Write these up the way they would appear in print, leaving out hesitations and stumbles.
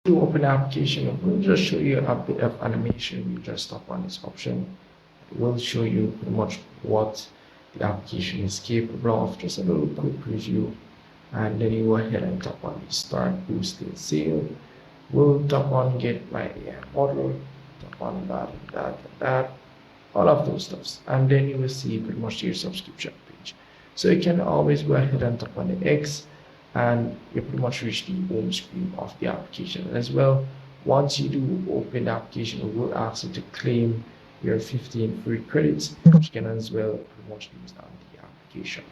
You open the application, it will just show you a bit of animation. You just tap on this option. It will show you pretty much what the application is capable of. Just a little quick preview, and then you go ahead and tap on the start boosting sale. We'll tap on get my AI model, tap on that, all of those stuffs, and then you will see pretty much your subscription page. So you can always go ahead and tap on the X, and you pretty much reach the home screen of the application as well. Once you do open the application, it will ask you to claim your 15 free credits, which you can as well pretty much use on the application.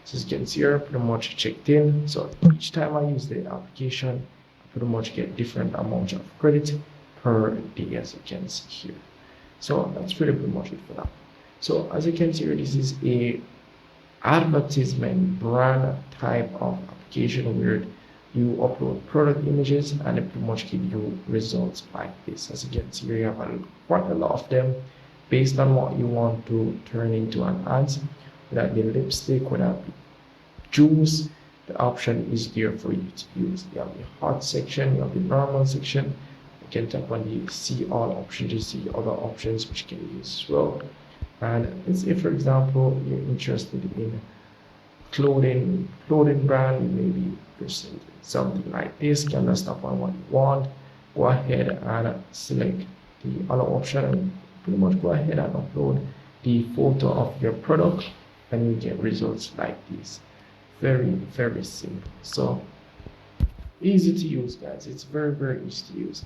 So as you can see here, pretty much checked in. So each time I use the application, I pretty much get different amount of credit per day, as you can see here. So that's really pretty much it for that. So as you can see here, this is a advertisement brand type of application where you upload product images and it pretty much give you results like this. As you can see here, you have quite a lot of them based on what you want to turn into an ads. Whether the lipstick, whether it be juice, the option is there for you to use. You have the hot section, you have the normal section. You can tap on the see all option to see other options which you can use as well. And let's say, for example, you're interested in clothing brand, maybe something like this. You can just tap on what you want. Go ahead and select the other option and pretty much go ahead and upload the photo of your product, and you get results like this. Very, very simple. So easy to use, guys. It's very, very easy to use.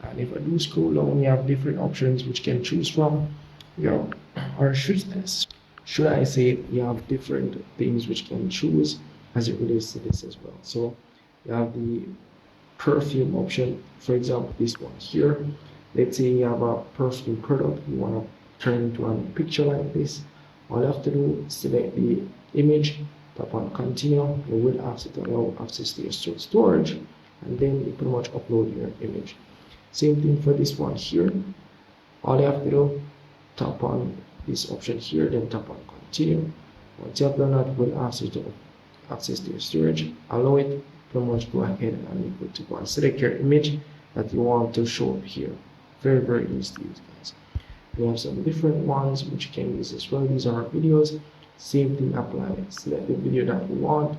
And if I do scroll down, we have different options which you can choose from. Or should I say you have different things which you can choose as it relates to this as well. So you have the perfume option, for example, this one here. Let's say you have a perfume product, you want to turn into a picture like this. All you have to do is select the image, tap on continue. You will ask it to allow access to your storage, and then you pretty much upload your image. Same thing for this one here. All you have to do, tap on this option here, then tap on continue. Once you have done that, it will ask you to access to your storage. Allow it, pretty much go ahead and you go to go and select your image that you want to show up here. Very, very easy to use, guys. We have some different ones which you can use as well. These are our videos. Same thing applies. Select the video that you want.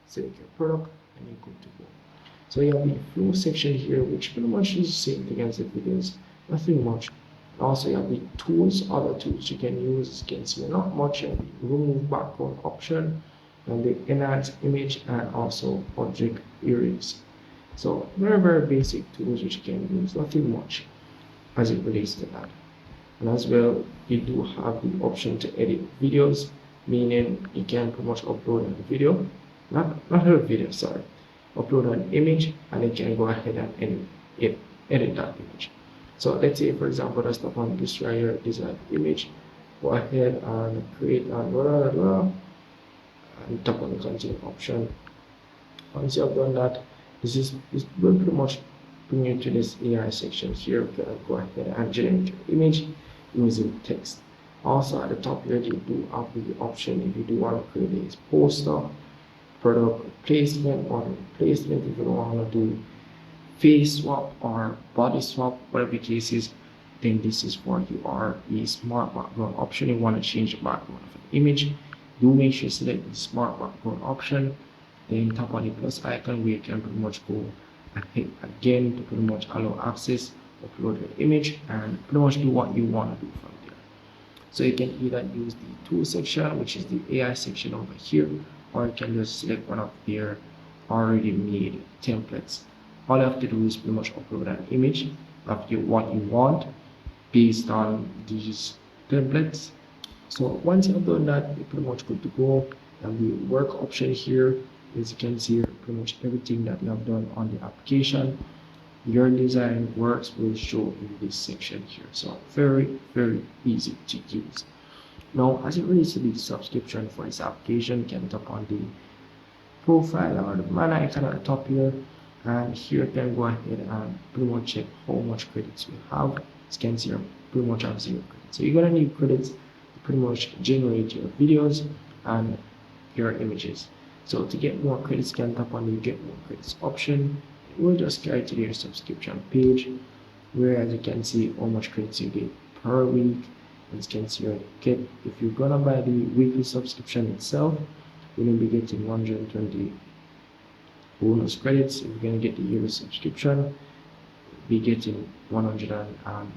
Select your product and you're good to go. So you have the flow section here, which pretty much is the same thing as the videos. Nothing much. Also you have the tools, other tools you can use. You can see not much. You have the remove background option and the enhance image and also object erase. So very, very basic tools which you can use. Nothing much as it relates to that. And as well, you do have the option to edit videos, meaning you can pretty much upload a video, not a video, sorry, upload an image, and you can go ahead and edit that image. So let's say, for example, let's tap on this right here, design image. Go ahead and create and blah, blah, blah, and tap on the continue option. Once you have done that, this will pretty much bring you to this AI section here. You can go ahead and generate your image using text. Also at the top here, you do have the option if you do want to create a poster, product placement, or replacement. If you don't want to do face swap or body swap, whatever the case is, then this is for you. Or the smart background option, you want to change the background of an image, do make sure you select the smart background option, then tap on the plus icon where you can pretty much go and hit again to pretty much allow access, upload your image, and pretty much do what you want to do from there. So you can either use the tool section, which is the AI section over here, or you can just select one of their already made templates. All you have to do is pretty much upload an image of what you want based on these templates. So once you have done that, you're pretty much good to go. And the work option here, as you can see, pretty much everything that you have done on the application, your design works will show in this section here. So very, very easy to use. Now, as it relates to the subscription for this application, you can tap on the profile or the man icon at the top here, and here you can go ahead and pretty much check how much credits you have. As you can see, you pretty much have 0 credits. So you're gonna need credits to pretty much generate your videos and your images. So to get more credits, you can tap on the get more credits option. It will just carry to your subscription page, where as you can see how much credits you get per week. As you can see, you get, if you're gonna buy the weekly subscription itself, you're gonna be getting 120 bonus credits. If you're gonna get the yearly subscription, be getting 100 and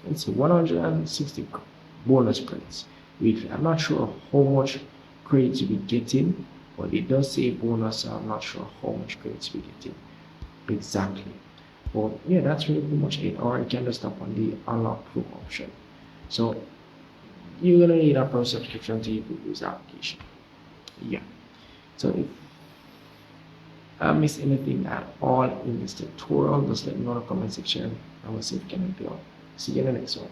let's see 160 bonus credits weekly. I'm not sure how much credits you'll be getting, but it does say bonus, so I'm not sure how much credits you'll be getting exactly. But yeah, that's really pretty much it. Or you can just tap on the unlock pro option. So you're gonna need a pro subscription to use the application. Yeah. So if I miss anything at all in this tutorial, just let me know in the comment section. I will see if I can help you out. See you in the next one.